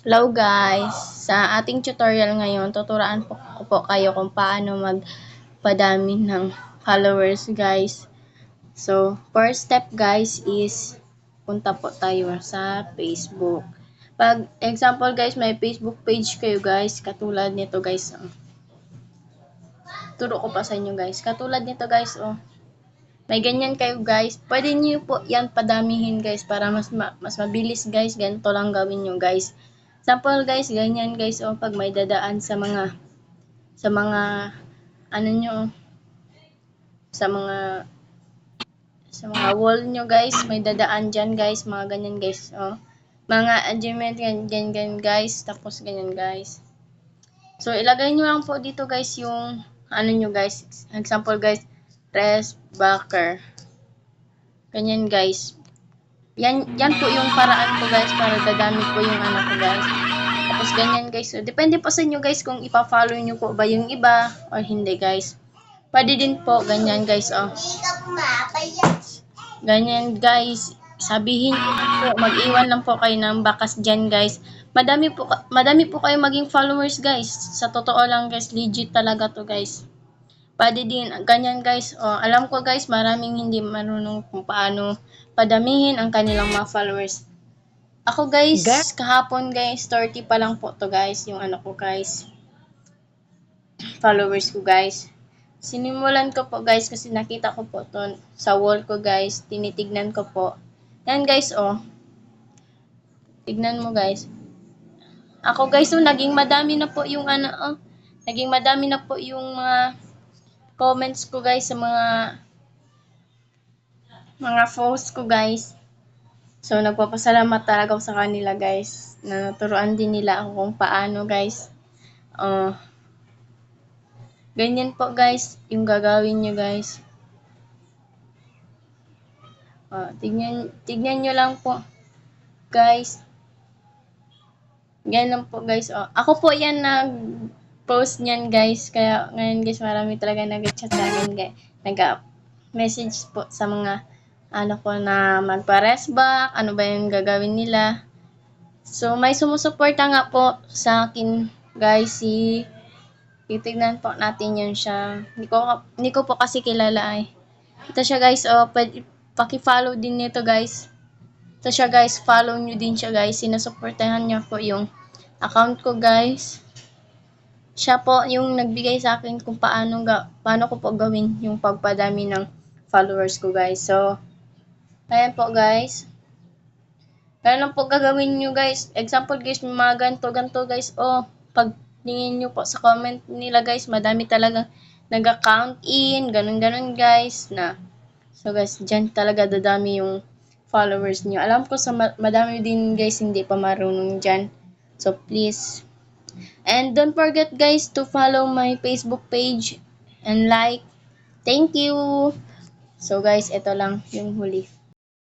Hello guys! Sa ating tutorial ngayon, tuturuan ko po kayo kung paano magpadami ng followers guys. So, first step guys is punta po tayo sa Facebook. Pag example guys, may Facebook page kayo guys, katulad nito guys. Turo ko pa sa inyo guys. Katulad nito guys, may ganyan kayo guys. Pwede niyo po yan padamihin guys para mas mabilis guys. Ganito lang gawin niyo guys. Sample guys, ganyan guys, pag may dadaan sa mga ano nyo, sa mga wall nyo guys, may dadaan dyan guys, mga ganyan guys, mga adjustment ganyan guys, tapos ganyan guys. So ilagay nyo lang po dito guys yung ano nyo guys, example guys, press backer, ganyan guys. Yan po yung paraan ko guys para dadami po yung ano ko guys. Tapos ganyan guys. So, depende po sa inyo guys kung ipa-follow nyo po ba yung iba or hindi guys. Pwede din po ganyan guys. Ganyan guys. Sabihin po, mag-iwan lang po kayo ng bakas dyan guys. Madami po kayo maging followers guys. Sa totoo lang guys, legit talaga to guys. Pwede din, ganyan guys. Alam ko guys, maraming hindi marunong kung paano padamihin ang kanilang mga followers. Ako guys, kahapon guys, 30 pa lang po to guys, yung ano ko guys, followers ko guys. Sinimulan ko po guys kasi nakita ko po to sa wall ko guys, tinitignan ko po. Yan guys, tignan mo guys. Ako guys, naging madami na po yung ano, naging madami na po yung mga comments ko guys sa mga posts ko guys. So, nagpapasalamat talaga ako sa kanila guys. Na naturuan din nila ako kung paano guys. Ganyan po guys, yung gagawin nyo guys. Tignan nyo lang po guys. Ganyan lang po guys. Ako po yan nag-post niyan guys. Kaya ngayon guys, marami talaga nag-chat sa akin guys. Nag-message po sa mga ano ko na magpa-rest back. Ano ba yung gagawin nila. So, may sumusuporta nga po sa akin guys, titignan po natin yun siya. Hindi ko po kasi kilala eh. Ito siya guys, paki-follow din nito guys. Ito siya guys, follow nyo din siya guys. Sinusuportahan niya po yung account ko guys. Siya po yung nagbigay sa akin kung paano ko po gawin yung pagpadami ng followers ko guys. So, ayan po guys. Ganun po gagawin nyo guys. Example guys, mga ganto guys. Pag tingin nyo po sa comment nila guys, madami talaga nag-count in, ganun guys na. So guys, dyan talaga dadami yung followers nyo. Alam ko sa madami din guys hindi pa marunong dyan. So please. And don't forget guys to follow my Facebook page and like. Thank you. So guys, ito lang yung huli.